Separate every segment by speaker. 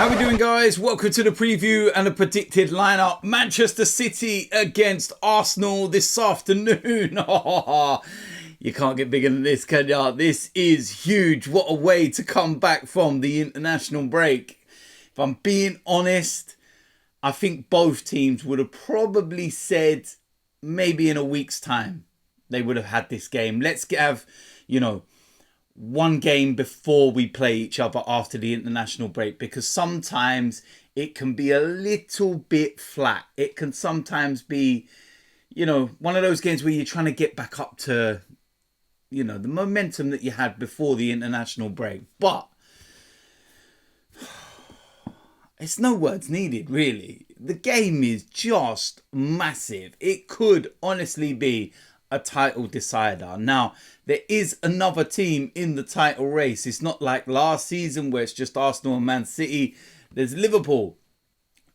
Speaker 1: How we doing, guys? Welcome to the preview and the predicted lineup. Manchester City against Arsenal this afternoon. You can't get bigger than this, can you? This is huge. What a way to come back from the international break. If I'm being honest, I think both teams would have probably said maybe in a week's time they would have had this game. Let's have, one game before we play each other after the international break, because sometimes it can be a little bit flat. It can sometimes be, one of those games where you're trying to get back up to, the momentum that you had before the international break. But it's no words needed, really. The game is just massive. It could honestly be a title decider. Now, there is another team in the title race. It's not like last season where it's just Arsenal and Man City. There's Liverpool.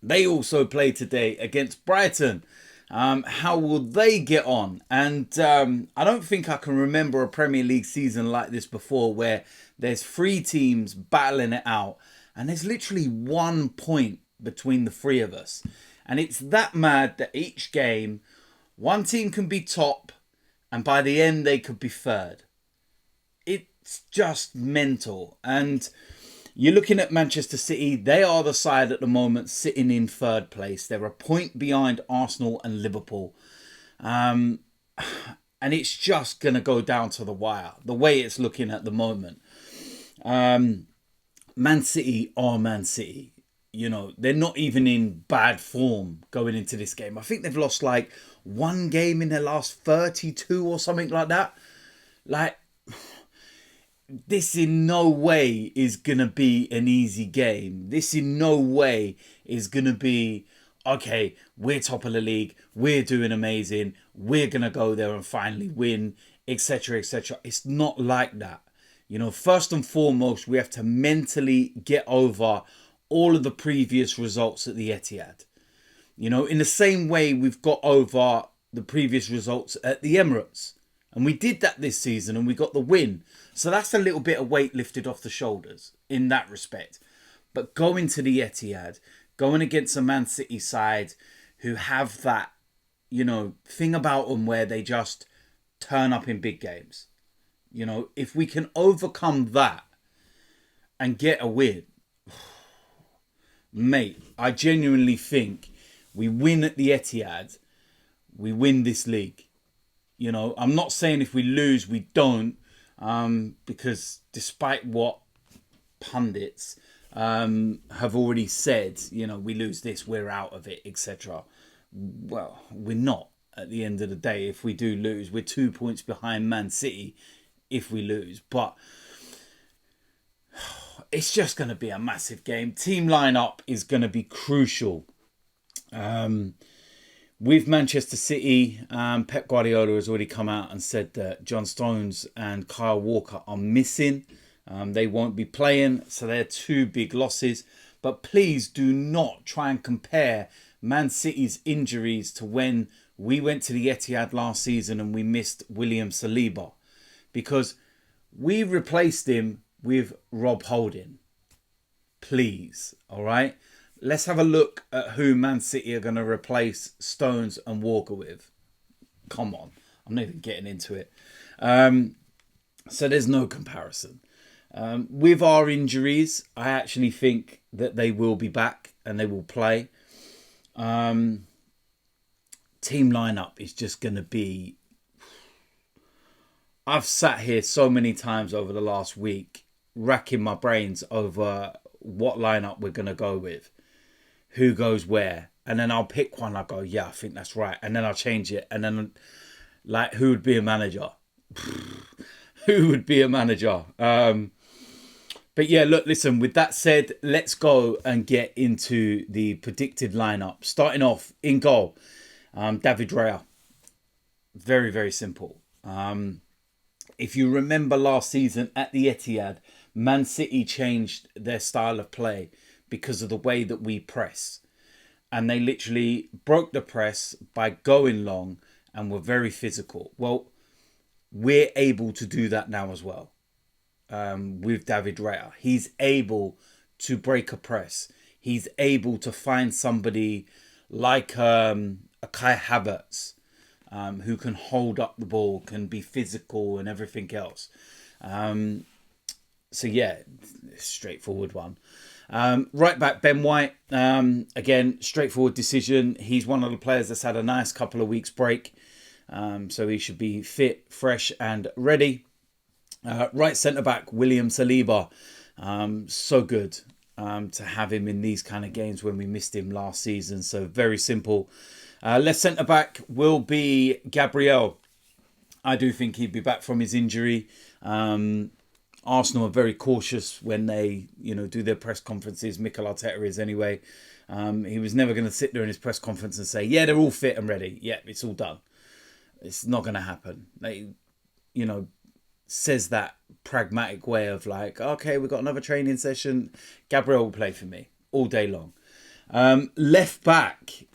Speaker 1: They also play today against Brighton. How will they get on? And I don't think I can remember a Premier League season like this before, where there's three teams battling it out and there's literally 1 point between the three of us. And it's that mad that each game, one team can be top, and by the end, they could be third. It's just mental. And you're looking at Manchester City. They are the side at the moment sitting in third place. They're a point behind Arsenal and Liverpool. And it's just going to go down to the wire, the way it's looking at the moment. Man City are Man City. They're not even in bad form going into this game. I think they've lost like one game in their last 32 or something like that. This in no way is going to be an easy game. This in no way is going to be, okay, we're top of the league, we're doing amazing, we're going to go there and finally win, etc., etc. It's not like that. First and foremost, we have to mentally get over all of the previous results at the Etihad. In the same way we've got over the previous results at the Emirates. And we did that this season and we got the win. So that's a little bit of weight lifted off the shoulders in that respect. But going to the Etihad, going against a Man City side who have that, thing about them where they just turn up in big games. If we can overcome that and get a win, mate, I genuinely think we win at the Etihad, we win this league. I'm not saying if we lose, we don't, because despite what pundits have already said, we lose this, we're out of it, etc. Well, we're not at the end of the day. If we do lose, we're 2 points behind Man City if we lose. But it's just going to be a massive game. Team lineup is going to be crucial. With Manchester City, Pep Guardiola has already come out and said that John Stones and Kyle Walker are missing. They won't be playing, so they're two big losses. But please do not try and compare Man City's injuries to when we went to the Etihad last season and we missed William Saliba, because we replaced him with Rob Holding. Please, all right? Let's have a look at who Man City are going to replace Stones and Walker with. Come on. I'm not even getting into it. So there's no comparison. With our injuries, I actually think that they will be back and they will play. Team lineup is just going to be... I've sat here so many times over the last week racking my brains over what lineup we're going to go with. Who goes where, and then I'll pick one. I go, yeah, I think that's right, and then I'll change it, and then who would be a manager? Who would be a manager? But yeah, look, listen. With that said, let's go and get into the predicted lineup. Starting off in goal, David Raya. Very, very simple. If you remember last season at the Etihad, Man City changed their style of play because of the way that we press. And they literally broke the press by going long and were very physical. Well, we're able to do that now as well with David Raya. He's able to break a press. He's able to find somebody like a Kai Havertz, who can hold up the ball, can be physical and everything else. So yeah, straightforward one. Right back, Ben White. Again, straightforward decision. He's one of the players that's had a nice couple of weeks break. So he should be fit, fresh and ready. Right centre back, William Saliba. So good to have him in these kind of games when we missed him last season. So very simple. Left centre back will be Gabriel. I do think he'd be back from his injury. Arsenal are very cautious when they, do their press conferences. Mikel Arteta is anyway. He was never going to sit there in his press conference and say, yeah, they're all fit and ready. Yeah, it's all done. It's not going to happen. They, says that pragmatic way of like, okay, we've got another training session. Gabriel will play for me all day long. Left back.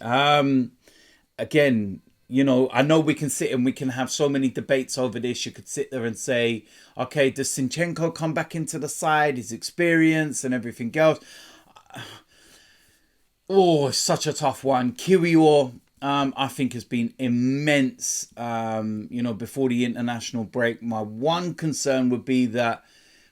Speaker 1: Again, I know we can sit and we can have so many debates over this. You could sit there and say, okay, does Zinchenko come back into the side, his experience and everything else? Oh, it's such a tough one. Kiwior, I think has been immense, before the international break. My one concern would be that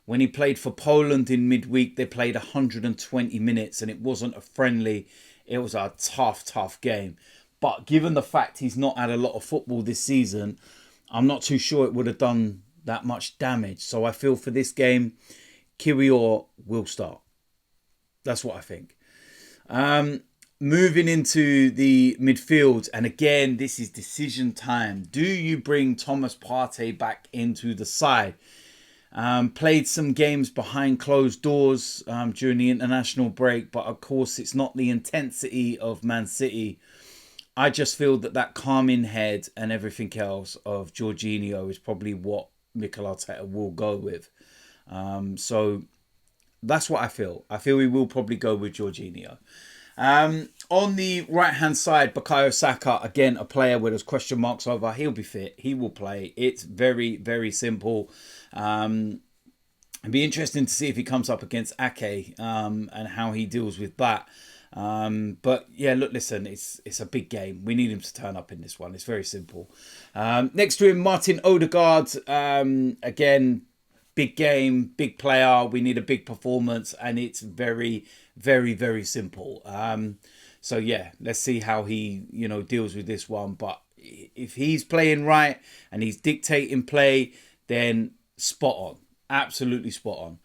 Speaker 1: when he played for Poland in midweek, they played 120 minutes and it wasn't a friendly. It was a tough game. But given the fact he's not had a lot of football this season, I'm not too sure it would have done that much damage. So I feel for this game, Kiwior will start. That's what I think. Moving into the midfield, and again, this is decision time. Do you bring Thomas Partey back into the side? Played some games behind closed doors during the international break, but of course it's not the intensity of Man City. I just feel that calming head and everything else of Jorginho is probably what Mikel Arteta will go with. So that's what I feel. I feel he will probably go with Jorginho. On the right-hand side, Bukayo Saka, again, a player where there's question marks over. He'll be fit. He will play. It's very, very simple. It'd be interesting to see if he comes up against Ake and how he deals with that. But yeah, look, listen, it's a big game. We need him to turn up in this one. It's very simple. Next to him, Martin Odegaard. Again, big game, big player. We need a big performance, and it's very, very, very simple. So yeah, let's see how he, deals with this one. But if he's playing right and he's dictating play, then spot on, absolutely spot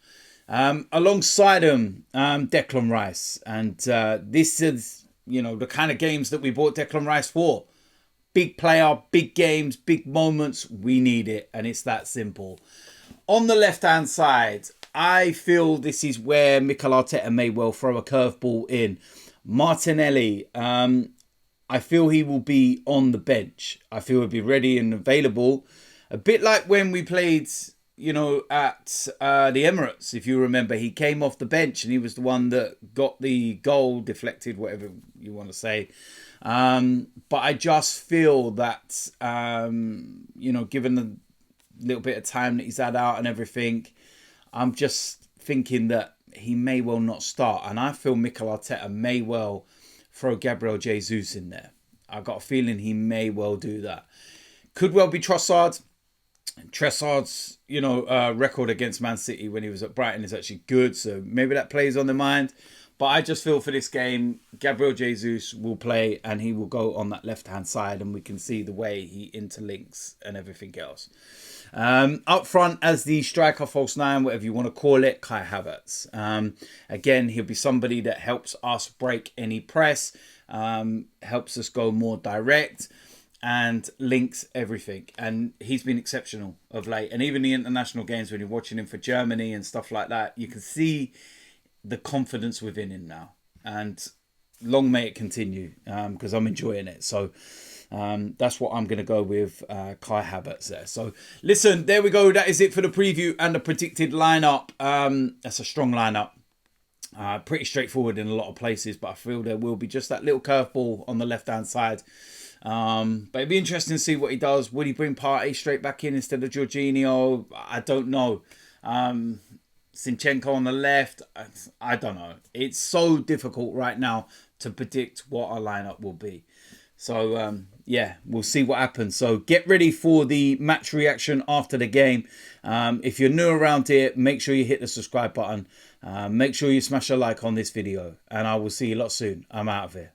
Speaker 1: on. Alongside him, Declan Rice, and this is, the kind of games that we bought Declan Rice for. Big player, big games, big moments. We need it, and it's that simple. On the left-hand side, I feel this is where Mikel Arteta may well throw a curveball in. Martinelli, I feel he will be on the bench. I feel he'll be ready and available. A bit like when we played, at the Emirates, if you remember. He came off the bench and he was the one that got the goal deflected, whatever you want to say. But I just feel that, given the little bit of time that he's had out and everything, I'm just thinking that he may well not start. And I feel Mikel Arteta may well throw Gabriel Jesus in there. I've got a feeling he may well do that. Could well be Trossard. Trossard's, record against Man City when he was at Brighton is actually good. So maybe that plays on the mind. But I just feel for this game, Gabriel Jesus will play and he will go on that left-hand side and we can see the way he interlinks and everything else. Up front as the striker, false nine, whatever you want to call it, Kai Havertz. Again, he'll be somebody that helps us break any press, helps us go more direct and links everything. And he's been exceptional of late. And even the international games, when you're watching him for Germany and stuff like that, you can see the confidence within him now. And long may it continue, because I'm enjoying it. So that's what I'm going to go with, Kai Havertz there. So listen, there we go. That is it for the preview and the predicted lineup. That's a strong lineup. Pretty straightforward in a lot of places, but I feel there will be just that little curveball on the left-hand side. But it'd be interesting to see what he does. Would he bring Partey straight back in instead of Jorginho? I don't know. Zinchenko on the left. I don't know. It's so difficult right now to predict what our lineup will be. So, yeah, we'll see what happens. So get ready for the match reaction after the game. If you're new around here, make sure you hit the subscribe button. Make sure you smash a like on this video. And I will see you lot soon. I'm out of here.